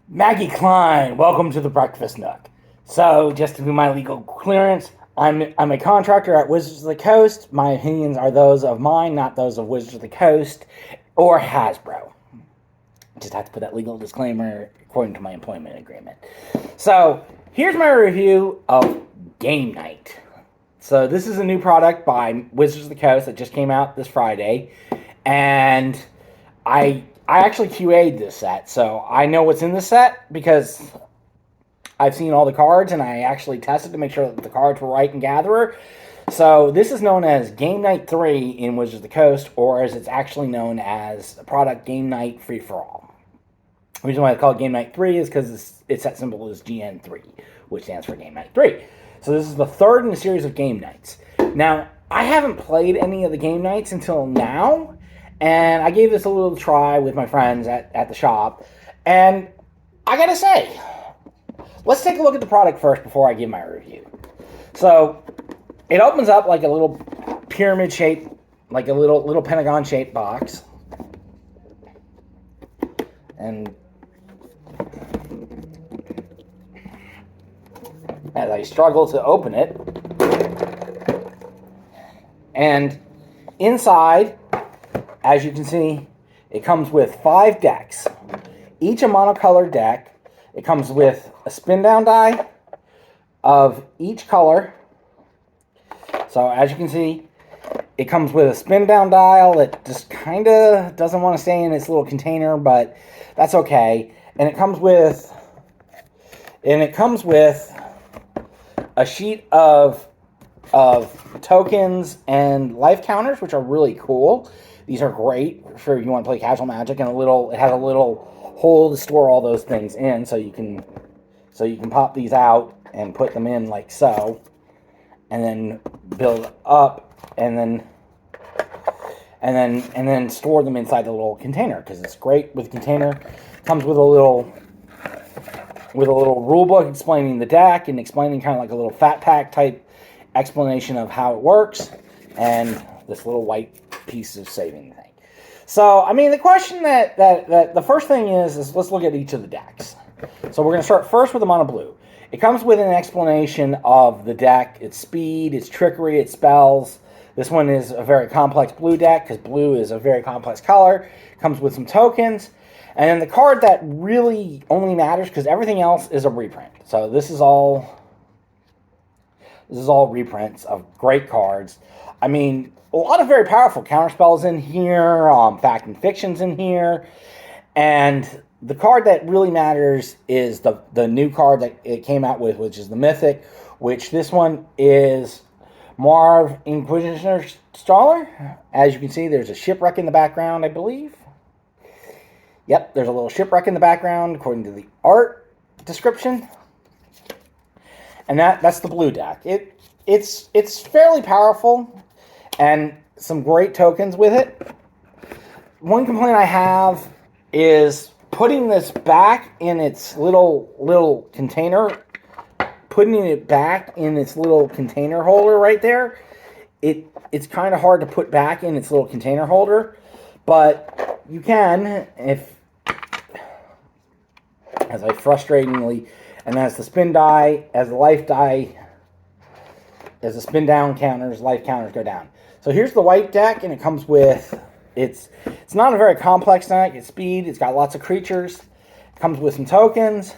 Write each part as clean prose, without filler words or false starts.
Maggie Klein, welcome to the Breakfast Nook. So, just to do my legal clearance, I'm a contractor at Wizards of the Coast. My opinions are those of mine, not those of Wizards of the Coast or Hasbro. Just have to put that legal disclaimer according to my employment agreement. So, here's my review of Game Night. So, this is a new product by Wizards of the Coast that just came out this Friday, and I actually QA'd this set, so I know what's in the set because I've seen all the cards and I actually tested to make sure that the cards were right in Gatherer. So this is known as Game Night 3 in Wizards of the Coast, or as it's actually known as a product Game Night Free for All. The reason why I call it Game Night 3 is because its set symbol is GN3, which stands for Game Night 3. So this is the third in a series of Game Nights. Now, I haven't played any of the Game Nights until now, and I gave this a little try with my friends at the shop. And I gotta say, let's take a look at the product first before I give my review. So, it opens up like a little pyramid shape, like a little pentagon shaped box. And as I struggle to open it, and inside, as you can see, it comes with 5 decks, each a monocolored deck. It comes with a spin down die of each color. So as you can see, it comes with a spin down dial that just kind of doesn't want to stay in its little container, but that's okay. And it comes with a sheet of tokens and life counters, which are really cool. These are great for if you want to play casual Magic, and it has a little hole to store all those things in, so you can pop these out and put them in like so, and then build up, and then store them inside the little container, because it's great with container. It comes with a little rule book explaining the deck and explaining kind of like a little fat pack type explanation of how it works, and this little white piece of saving thing. So, I mean, the question that the first thing is let's look at each of the decks. So we're going to start first with the mono blue. It comes with an explanation of the deck, its speed, its trickery, its spells. This one is a very complex blue deck because blue is a very complex color. It comes with some tokens. And then the card that really only matters, because everything else is a reprint. So this is all reprints of great cards. I mean, a lot of very powerful counterspells in here, fact and fiction's in here, and the card that really matters is the new card that it came out with, which is the Mythic, which this one is Marv Inquisitor Staller. As you can see, there's a shipwreck in the background, I believe. Yep, there's a little shipwreck in the background, according to the art description. And that's the blue deck. It's fairly powerful, and some great tokens with it. One complaint I have is putting this back in its little container, putting it back in its little container holder right there. It's kind of hard to put back in its little container holder, but you can if, as I frustratingly, and that's the spin die, as the life die, as the spin down counters, life counters go down. So here's the white deck, and it comes with, it's not a very complex deck. It's speed, it's got lots of creatures. It comes with some tokens,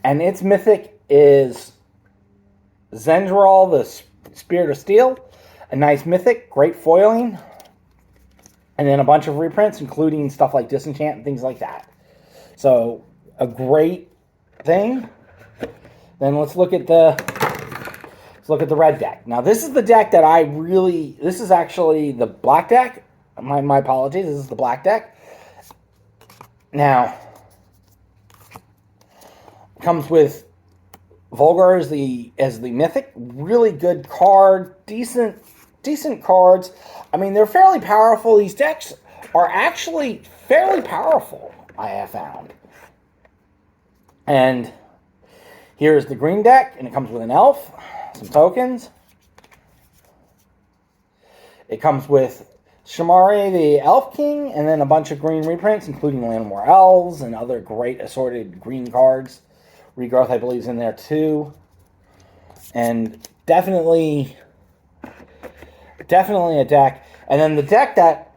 and its Mythic is Zendral, the Spirit of Steel, a nice Mythic, great foiling, and then a bunch of reprints, including stuff like Disenchant and things like that. So a great thing. Then let's look at the red deck. Now this is the deck that this is actually the black deck. My apologies, this is the black deck. Now, it comes with Volgar as the Mythic. Really good card, decent cards. I mean, they're fairly powerful. These decks are actually fairly powerful, I have found. And here's the green deck, and it comes with an elf, some tokens. It comes with Shamari the Elf King, and then a bunch of green reprints, including Llanowar Elves and other great assorted green cards. Regrowth, I believe, is in there too. And definitely a deck. And then the deck that,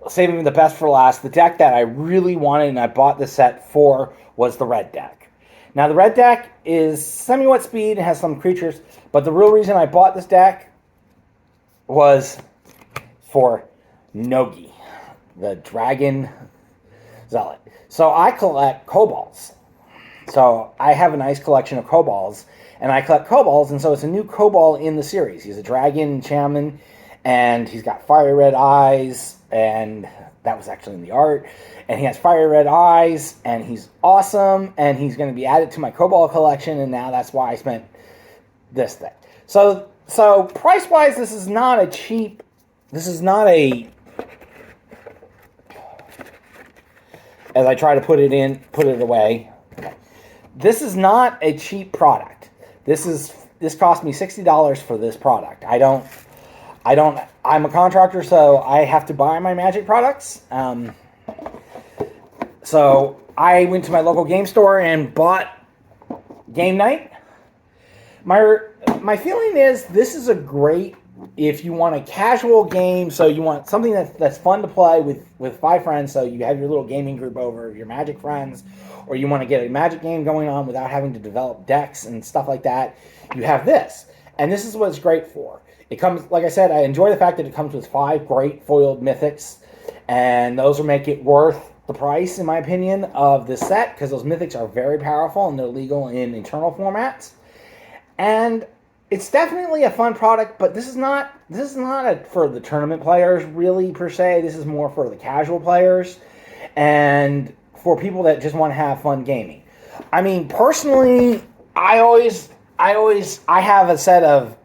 saving the best for last, the deck that I really wanted and I bought the set for was the red deck. Now, the red deck is semi-wet speed and has some creatures, but the real reason I bought this deck was for Nogi, the Dragon Zealot. So I collect kobolds. So I have a nice collection of kobolds, and I collect kobolds, and so it's a new kobold in the series. He's a dragon shaman, and he's got fiery red eyes, and that was actually in the art. And he has fiery red eyes, and he's awesome, and he's going to be added to my kobold collection, and now that's why I spent this thing. So price-wise, this is not a, as I try to put it away, this is not a cheap product. This cost me $60 for this product. I'm a contractor, so I have to buy my Magic products. So I went to my local game store and bought Game Night. My feeling is this is a great, if you want a casual game, so you want something that's fun to play with 5 friends, so you have your little gaming group over, your Magic friends, or you want to get a Magic game going on without having to develop decks and stuff like that, you have this. And this is what it's great for. It comes, like I said, I enjoy the fact that it comes with 5 great foiled mythics, and those will make it worth the price, in my opinion, of this set, because those mythics are very powerful and they're legal in internal formats. And it's definitely a fun product, but this is not for the tournament players really per se. This is more for the casual players and for people that just want to have fun gaming. I mean, personally, I have a set of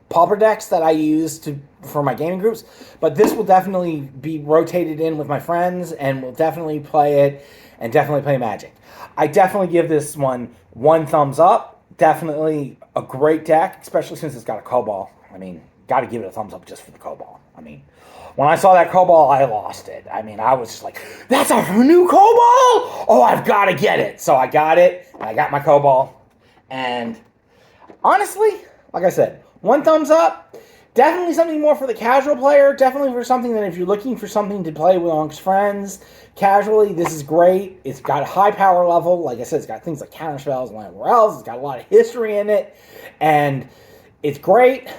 pauper decks that I use for my gaming groups, but this will definitely be rotated in with my friends, and we'll definitely play it and definitely play Magic. I definitely give this one thumbs up. Definitely a great deck, especially since it's got a Kobold. I mean, got to give it a thumbs up just for the Kobold. I mean, when I saw that Kobold, I lost it. I mean, I was just like, that's a new Kobold? Oh, I've got to get it. So I got it, and I got my Kobold. And honestly, like I said, one thumbs up. Definitely something more for the casual player. Definitely for something that if you're looking for something to play with amongst friends, casually, this is great. It's got a high power level. Like I said, it's got things like counterspells and whatever else. It's got a lot of history in it. And it's great.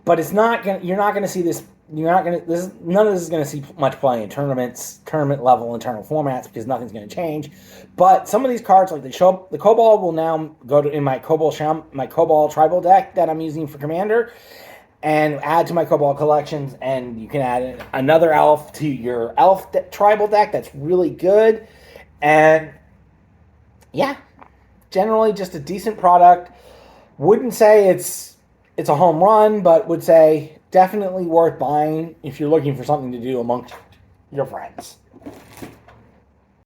But you're not gonna see this. None of this is gonna see much play in tournaments, tournament level, internal formats, because nothing's gonna change. But some of these cards, like the Kobold, will now go to in my Kobold tribal deck that I'm using for Commander, and add to my Kobold collections, and you can add another elf to your tribal deck. That's really good. And yeah, generally just a decent product. Wouldn't say it's a home run, but would say definitely worth buying if you're looking for something to do amongst your friends.